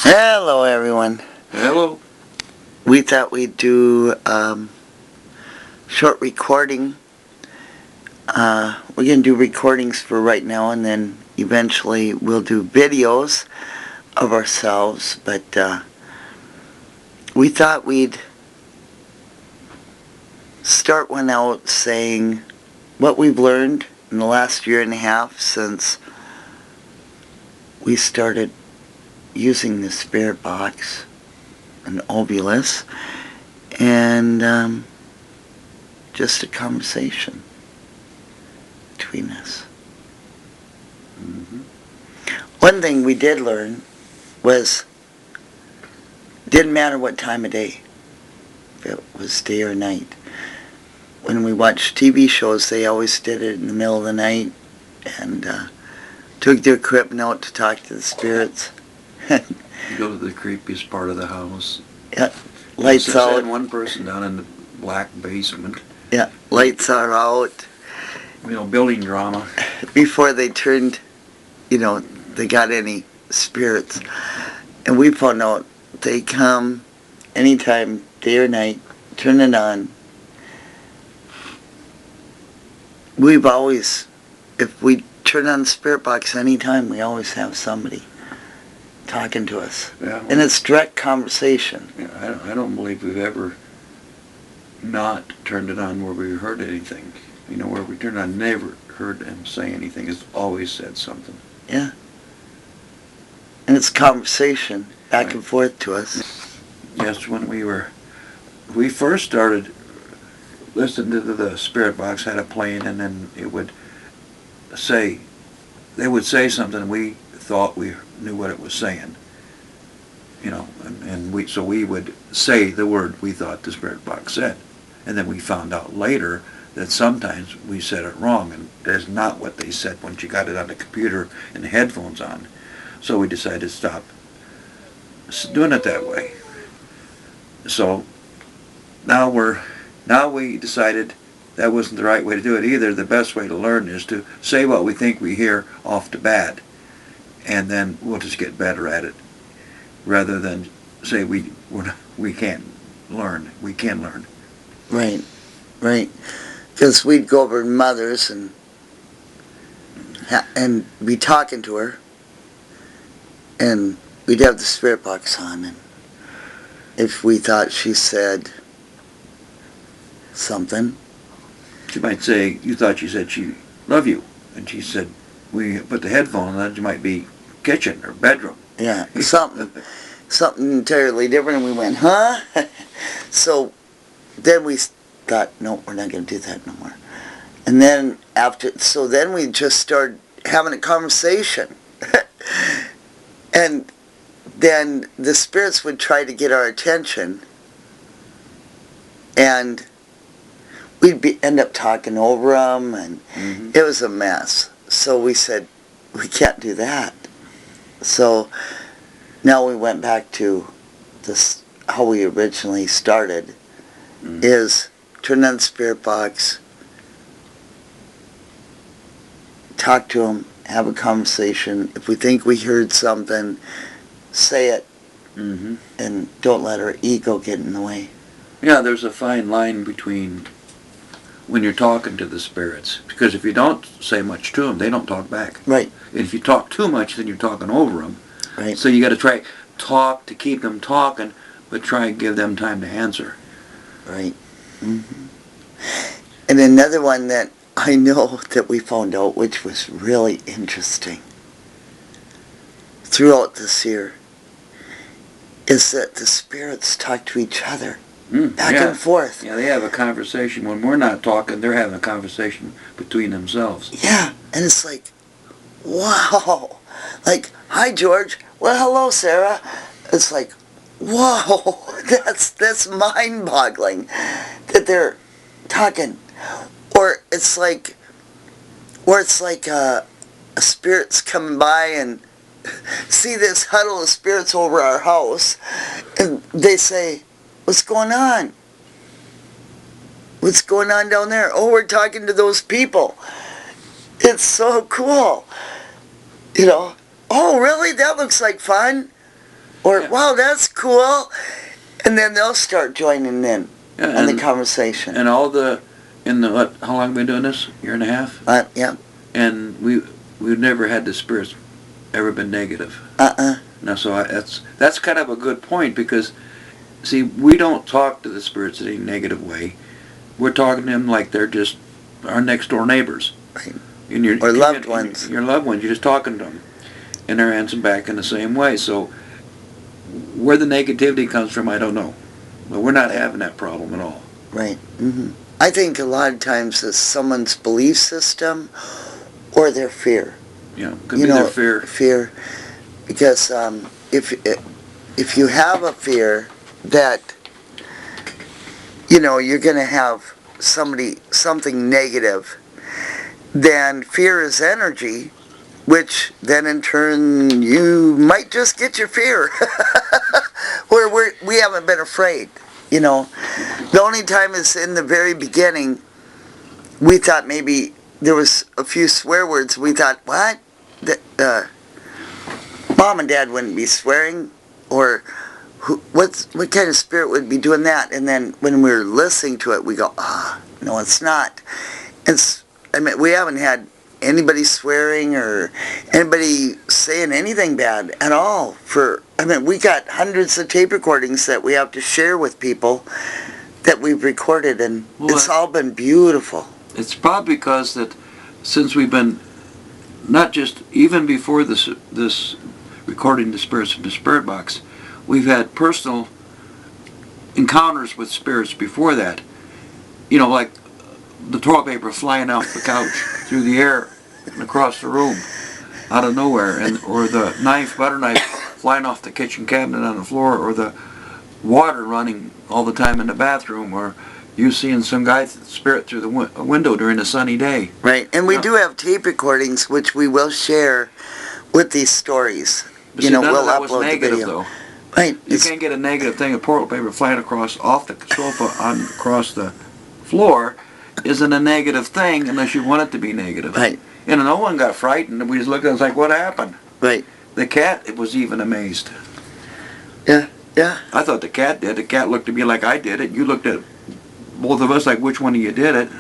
Hello, everyone. Hello. We thought we'd do short recording. We're going to do recordings for right now, and then eventually we'll do videos of ourselves. But we thought we'd start one out saying what we've learned in the last year and a half since we started using the spirit box and Ovilus, and just a conversation between us. Mm-hmm. One thing we did learn was didn't matter what time of day, if it was day or night. When we watched TV shows, they always did it in the middle of the night and took their equipment out to talk to the spirits. Go to the creepiest part of the house. Yeah, lights out. Send one person down in the black basement. Yeah, lights are out. Building drama. Before they turned, they got any spirits. And we found out they come anytime, day or night, turn it on. We've always, if we turn on the spirit box anytime, we always have somebody talking to us. Yeah, and it's direct conversation. Yeah, I don't believe we've ever not turned it on where we heard anything. Where we turned it on, never heard them say anything. It's always said something. Yeah. And it's conversation back and forth to us. Yes, when we first started listening to the spirit box, had it playing, and then they would say something, we thought we knew what it was saying, and we would say the word we thought the spirit box said, and then we found out later that sometimes we said it wrong, and that's not what they said when you got it on the computer and the headphones on. So we decided to stop doing it that way. So now we decided that wasn't the right way to do it either. The best way to learn is to say what we think we hear off the bat, and then we'll just get better at it, rather than say we can't learn. We can learn. Right. Because we'd go over to Mother's and be talking to her, and we'd have the spirit box on, and if we thought she said something, she might say, you thought she said she loved you, and she said, we put the headphone on, it might be kitchen or bedroom. Yeah, something entirely different, and we went, huh? So then we thought, no, we're not going to do that no more. And then then we just started having a conversation. And then the spirits would try to get our attention, and we'd end up talking over them, and it was a mess. So we said, we can't do that. So now we went back to this, how we originally started, is turn on the spirit box, talk to them, have a conversation. If we think we heard something, say it, and don't let our ego get in the way. Yeah, there's a fine line between when you're talking to the spirits, because if you don't say much to them, they don't talk back. Right. And if you talk too much, then you're talking over them. Right. So you got to talk to keep them talking, but try and give them time to answer. Right. And another one that I know that we found out, which was really interesting throughout this year, is that the spirits talk to each other back and forth. Yeah, they have a conversation. When we're not talking, they're having a conversation between themselves. Yeah, and it's like, wow. Like, hi, George. Well, hello, Sarah. It's like, whoa, that's mind-boggling that they're talking. Or it's like a spirit's coming by and see this huddle of spirits over our house, and they say, what's going on? What's going on down there? Oh, we're talking to those people. It's so cool. Oh, really? That looks like fun. or Yeah. wow, that's cool, and then they'll start joining in Yeah, on the conversation. And all the, how long have we been doing this? Year and a half? Yeah. And we've never had the spirits ever been negative. Now, so that's kind of a good point, because, see, we don't talk to the spirits in any negative way. We're talking to them like they're just our next door neighbors. Right. And Or loved ones. Your loved ones, you're just talking to them. And they're answering back in the same way. So where the negativity comes from, I don't know. But we're not having that problem at all. Right. Mm-hmm. I think a lot of times it's someone's belief system or their fear. Yeah, could be their fear. Fear. Because if you have a fear that, you're going to have something negative, then fear is energy, which then in turn you might just get your fear. Where we haven't been afraid, The only time is in the very beginning, we thought maybe there was a few swear words. We thought, what? Mom and Dad wouldn't be swearing, or what kind of spirit would be doing that? And then when we were listening to it, we go, no, it's not. We haven't had anybody swearing or anybody saying anything bad at all. We got hundreds of tape recordings that we have to share with people that we've recorded, and it's all been beautiful. It's probably because that since we've been, not just even before this recording the spirits from the spirit box, we've had personal encounters with spirits before that. Like the toilet paper flying off the couch through the air and across the room out of nowhere, or the butter knife flying off the kitchen cabinet on the floor, or the water running all the time in the bathroom, or you seeing some guy's spirit through the window during a sunny day. Right, and we do have tape recordings which we will share with these stories. But see, we'll that was upload negative, the video. though. Right. You can't get a negative thing of toilet paper flying off the sofa across the floor isn't a negative thing unless you want it to be negative. Right. And no one got frightened. We just looked at it and was like, what happened? Right. The cat was even amazed. Yeah. I thought the cat did. The cat looked at me like I did it. You looked at both of us like, which one of you did it?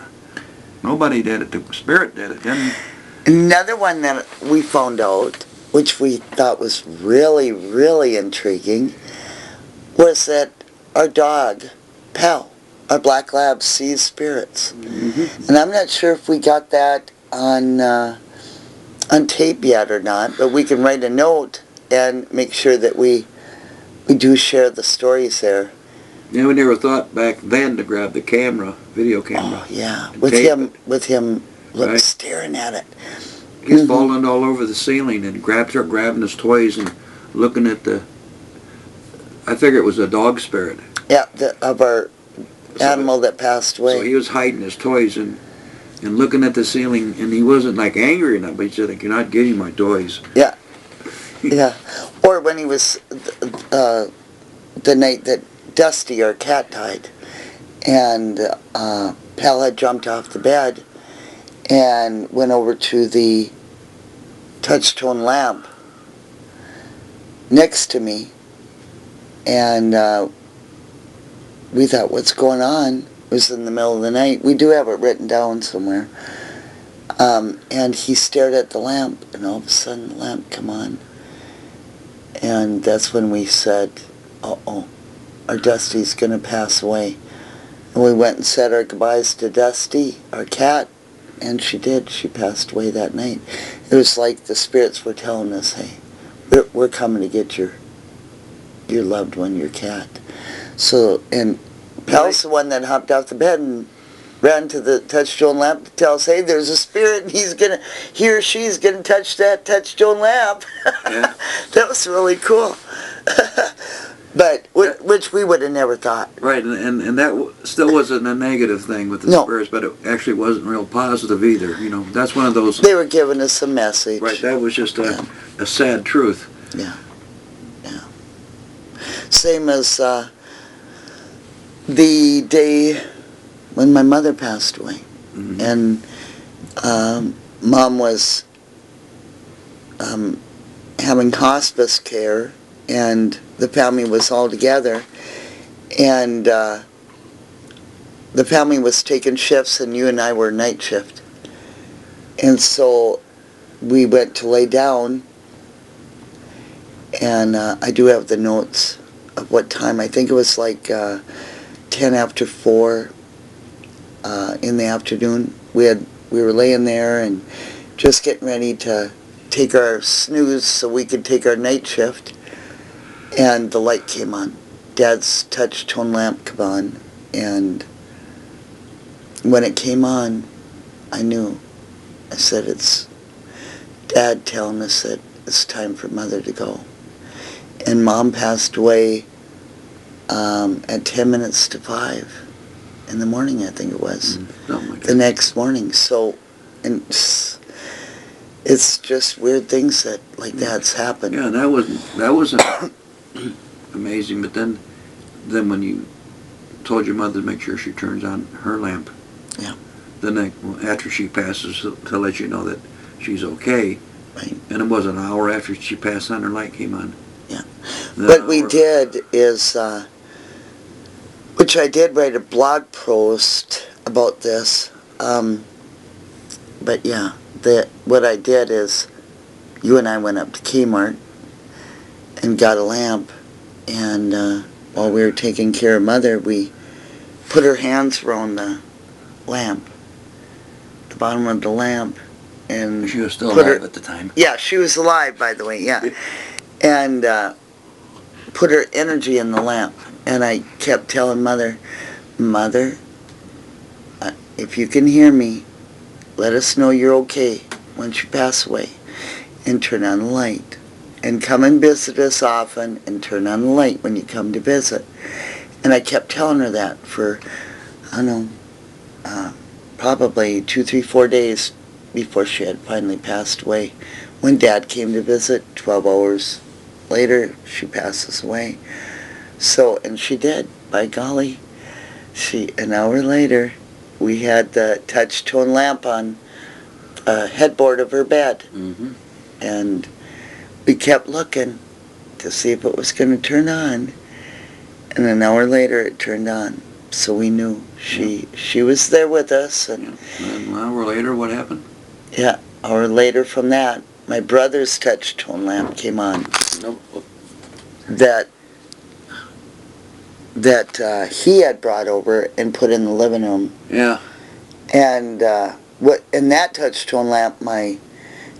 Nobody did it. The spirit did it. Then another one that we found out, which we thought was really, really intriguing, was that our dog, Pal, our black lab, sees spirits. Mm-hmm. And I'm not sure if we got that on tape yet or not, but we can write a note and make sure that we do share the stories there. Yeah, we never thought back then to grab the video camera. Oh yeah, with him right. Staring at it. He's falling all over the ceiling and grabbing his toys and looking at I figure it was a dog spirit. Yeah, of our animal that passed away. So he was hiding his toys and looking at the ceiling, and he wasn't like angry enough, but he said, like, you're not getting my toys. Yeah. Yeah. Or when he was, the night that Dusty, our cat, died, and Pal had jumped off the bed and went over to the touch-tone lamp next to me, and we thought, what's going on? It was in the middle of the night. We do have it written down somewhere. And he stared at the lamp, and all of a sudden the lamp come on. And that's when we said, uh-oh, our Dusty's going to pass away. And we went and said our goodbyes to Dusty, our cat, and she did. She passed away that night. It was like the spirits were telling us, hey, we're coming to get your loved one, your cat. So, and Pal's the one that hopped off the bed and ran to the touchstone lamp to tell us, hey, there's a spirit, and he or she's gonna touch that touchstone lamp. Yeah. That was really cool. But which we would have never thought. Right, and that still wasn't a negative thing with the spirits, but it actually wasn't real positive either. That's one of those. They were giving us a message. Right, that was just a sad truth. Yeah. Same as the day when my mother passed away. Mm-hmm. And Mom was having hospice care, and the family was all together, and the family was taking shifts, and you and I were night shift. And so we went to lay down, and I do have the notes of what time. I think it was like 10 after 4 in the afternoon. We were laying there and just getting ready to take our snooze so we could take our night shift, and the light came on. Dad's touch tone lamp came on, and when it came on, I knew. I said, it's Dad telling us that it's time for Mother to go. And Mom passed away at 10 minutes to 5 in the morning, I think it was. Oh my God. The next morning. So, and it's just weird things that like that's happened. Yeah, that wasn't amazing. But then when you told your mother to make sure she turns on her lamp, Yeah. then after she passes to let you know that she's okay. Right. And it was an hour after she passed on, her light came on. Yeah. That What we hour- did is, which I did write a blog post about this, but yeah, what I did is, you and I went up to Kmart and got a lamp, and while we were taking care of Mother, we put her hands around the lamp, the bottom of the lamp, and She was still put alive her, at the time. yeah, she was alive, by the way, yeah, and put her energy in the lamp, and I kept telling Mother, if you can hear me, let us know you're okay once you pass away, and turn on the light, and come and visit us often, and turn on the light when you come to visit. And I kept telling her that for, I don't know, probably 2, 3, 4 days before she had finally passed away. When Dad came to visit, 12 hours later, she passes away. So, and she did, by golly. An hour later, we had the touch tone lamp on the headboard of her bed. Mm-hmm. And we kept looking to see if it was going to turn on. And an hour later, it turned on. So we knew she was there with us. And an hour later, what happened? yeah, an hour later from that, my brother's touch tone lamp came on. Nope. That he had brought over and put in the living room. Yeah. And that touch tone lamp my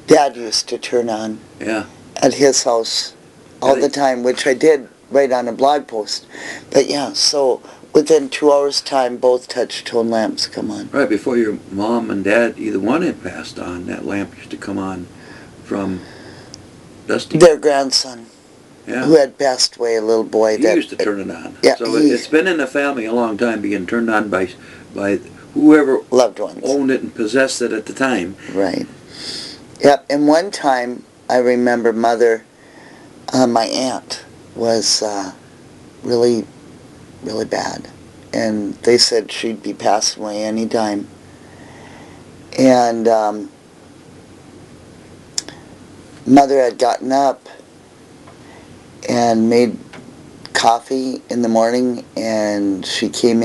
dad used to turn on Yeah. at his house all Yeah, the time, which I did write on a blog post. But yeah, so within 2 hours' time, both touch tone lamps come on. Right before your mom and dad, either one had passed on, that lamp used to come on from Dusty. Their grandson, Yeah. who had passed away, a little boy. He that used to turn it on. Yeah, So it's been in the family a long time, being turned on by whoever loved ones. owned it and possessed it at the time. Right. Yep, and one time, I remember Mother, my aunt, was really, really bad. And they said she'd be passing away any time. And Mother had gotten up and made coffee in the morning, and she came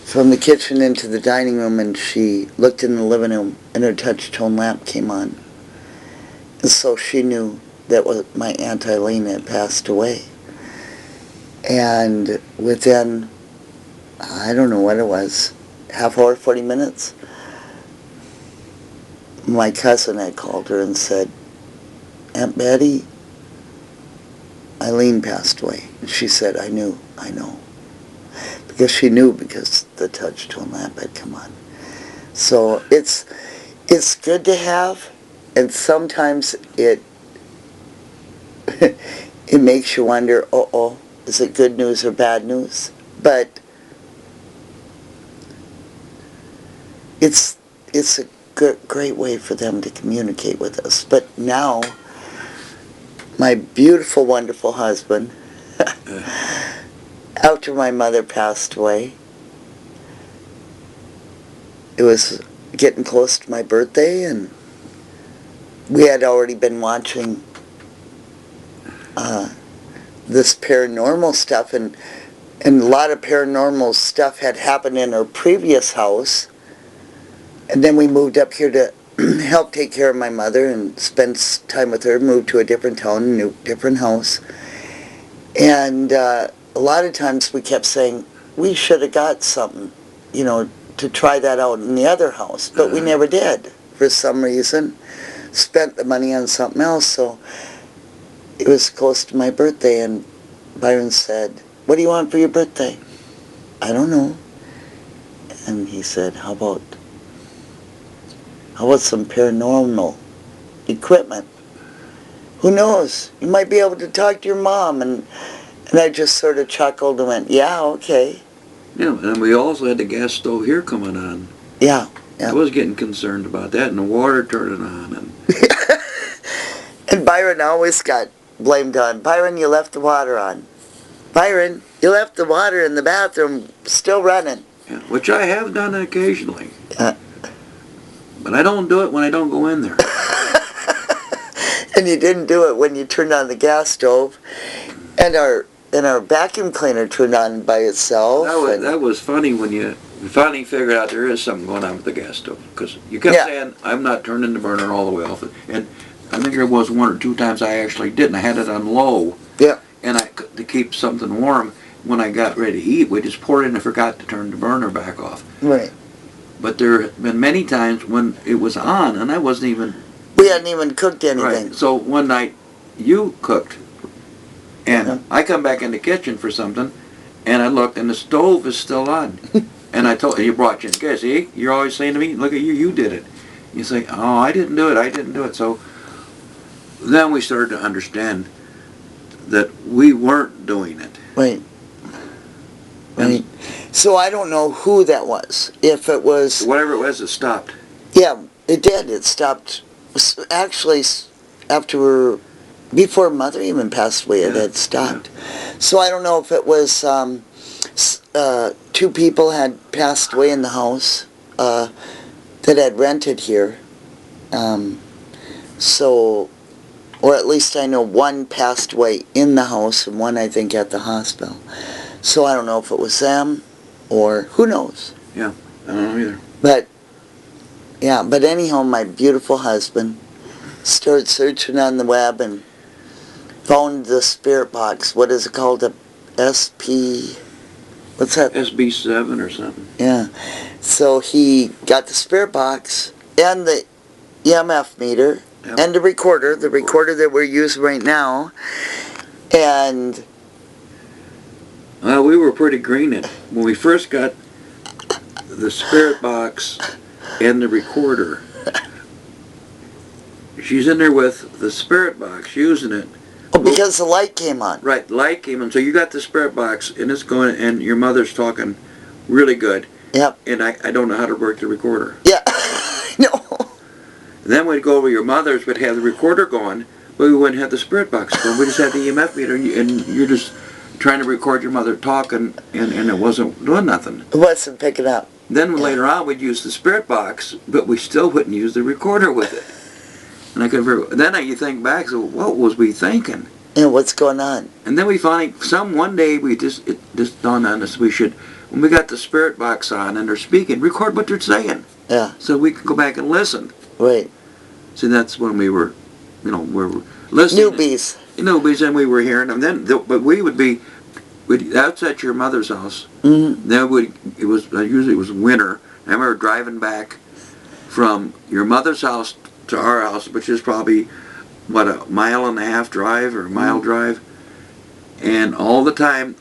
from the kitchen into the dining room, and she looked in the living room, and her touch tone lamp came on. And so she knew that my Aunt Eileen had passed away. And within, I don't know what it was, half hour, 40 minutes, my cousin had called her and said, Aunt Betty, Eileen passed away. And she said, I know. Because she knew, because the touch tone lamp had come on. So it's good to have, and sometimes it makes you wonder, is it good news or bad news? But it's a great way for them to communicate with us. But now, my beautiful, wonderful husband, after my mother passed away, it was getting close to my birthday, and we had already been watching this paranormal stuff, and a lot of paranormal stuff had happened in our previous house. And then we moved up here to help take care of my mother and spend time with her, moved to a different town, new different house. And a lot of times we kept saying, we should have got something, you know, to try that out in the other house. But we never did, for some reason. Spent the money on something else. So it was close to my birthday, and Byron said, what do you want for your birthday? I don't know. And he said, how about some paranormal equipment? Who knows? You might be able to talk to your mom. And I just sort of chuckled and went, yeah, okay. Yeah, and we also had the gas stove here coming on. Yeah. I was getting concerned about that, and the water turning on. And and Byron always got blamed on. Byron, you left the water on. Byron, you left the water in the bathroom still running. yeah, which I have done occasionally. But I don't do it when I don't go in there. And you didn't do it when you turned on the gas stove. And our vacuum cleaner turned on by itself. That was funny when you finally figured out there is something going on with the gas stove. Because you kept saying, I'm not turning the burner all the way off. And I think there was one or two times I actually didn't. I had it on low. Yeah. And to keep something warm, when I got ready to eat, we just poured it in and forgot to turn the burner back off. Right. But there have been many times when it was on and I wasn't even... We hadn't even cooked anything. Right. So one night you cooked. And I come back in the kitchen for something, and I looked, and the stove is still on. And I told you brought you in. Okay, see, you're always saying to me, look at you, you did it. You say, oh, I didn't do it. So then we started to understand that we weren't doing it. Right. Right. So I don't know who that was. If it was... Whatever it was, it stopped. Yeah, it did. It stopped. Actually, before Mother even passed away, it had stopped. Yeah. So I don't know if it was two people had passed away in the house that had rented here. So, or at least I know one passed away in the house and one I think at the hospital. So I don't know if it was them or who knows. Yeah, I don't know either. But anyhow, my beautiful husband started searching on the web and found the spirit box. What is it called? A SP... What's that? SB7 or something. Yeah. So he got the spirit box and the EMF meter and the recorder that we're using right now. And... Well, we were pretty green when we first got the spirit box and the recorder. She's in there with the spirit box, using it. Oh, because the light came on. Right, light came on. So you got the spirit box, and it's going, and your mother's talking really good. Yep. And I don't know how to work the recorder. Yeah, no. Then we'd go over your mother's, we'd have the recorder going, but we wouldn't have the spirit box going. We just had the EMF meter, and you're just trying to record your mother talking, and it wasn't doing nothing. It wasn't picking up. Then later on, we'd use the spirit box, but we still wouldn't use the recorder with it. And I could then you think back, so what was we thinking? Yeah, what's going on? And then we finally, one day, it just dawned on us, we should, when we got the spirit box on and they're speaking, record what they're saying. Yeah. So we could go back and listen. Right. See, that's when we were, we were listening. Newbies. Newbies, and we were hearing them. But we would be, that's at your mother's house. Mm-hmm. Then usually it was winter. I remember driving back from your mother's house to our house, which is probably, a mile and a half drive or a mile drive. And all the time,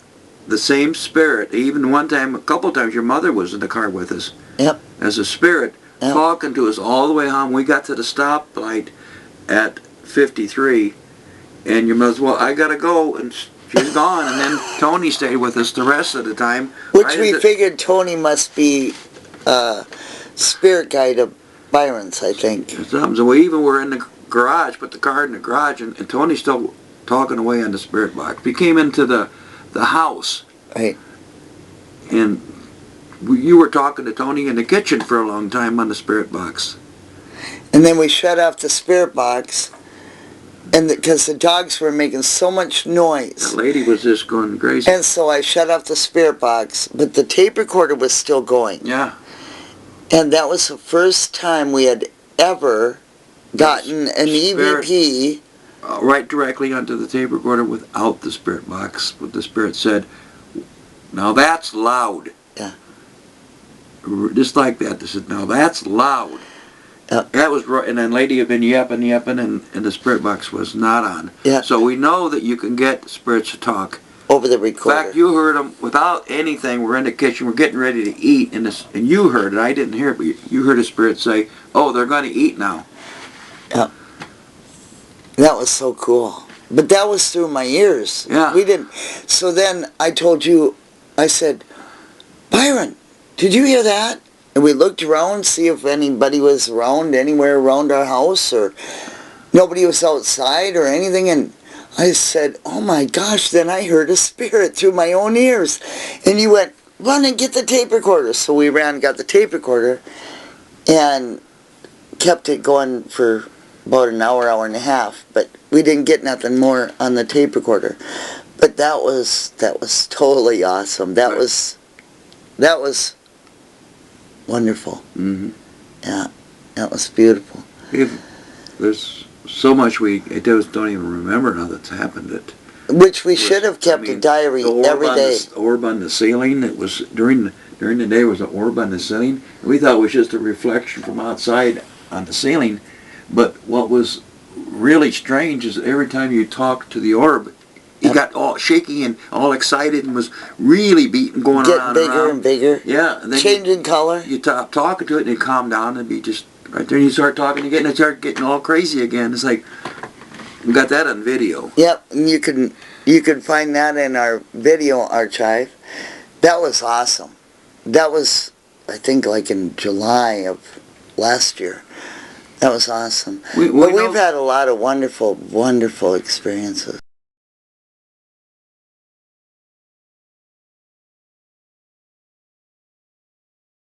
the same spirit, even one time, a couple times, your mother was in the car with us. Yep. As a spirit, talking to us all the way home. We got to the stoplight at 53, and your mother's, well, I gotta go, and she's gone. And then Tony stayed with us the rest of the time. Which we figured Tony must be spirit guide of Byron's, I think. So we even were in the garage, put the car in the garage, and Tony's still talking away on the spirit box. We came into the house. Right. And you were talking to Tony in the kitchen for a long time on the spirit box. And then we shut off the spirit box, And because the dogs were making so much noise. The lady was just going crazy. And so I shut off the spirit box, but the tape recorder was still going. Yeah. And that was the first time we had ever gotten an EVP. Right directly onto the tape recorder without the spirit box. What the spirit said, now that's loud. Yeah. Just like that. They said, now that's loud. That was right. And then lady had been yapping, and the spirit box was not on. Yeah. So we know that you can get spirits to talk. Over the In recorder. fact, you heard them without anything. We're in the kitchen. We're getting ready to eat. And you heard it. I didn't hear it, but you heard a spirit say, oh, they're going to eat now. Yeah. That was so cool. But that was through my ears. Yeah. We didn't. So then I told you, I said, Byron, did you hear that? And we looked around, see if anybody was around, anywhere around our house, or nobody was outside or anything. And I said, oh my gosh, then I heard a spirit through my own ears. And you went, run and get the tape recorder. So we ran and got the tape recorder and kept it going for about an hour, hour and a half. But we didn't get nothing more on the tape recorder. But that was totally awesome. That was wonderful. Mm-hmm. Yeah, that was beautiful. There's so much we don't even remember now that's happened. Which we should have kept a diary every day. The orb on the ceiling, it was during the day was an orb on the ceiling. We thought it was just a reflection from outside on the ceiling. But what was really strange is every time you talked to the orb, he got all shaky and all excited and was really going around. Getting bigger and bigger. Yeah. And then changing color. You talking to it and it calmed down and be just right there. And you start talking again and it start getting all crazy again. It's like, we got that on video. Yep, and you can find that in our video archive. That was awesome. That was, I think, like in July of last year. That was awesome. But we've had a lot of wonderful, wonderful experiences.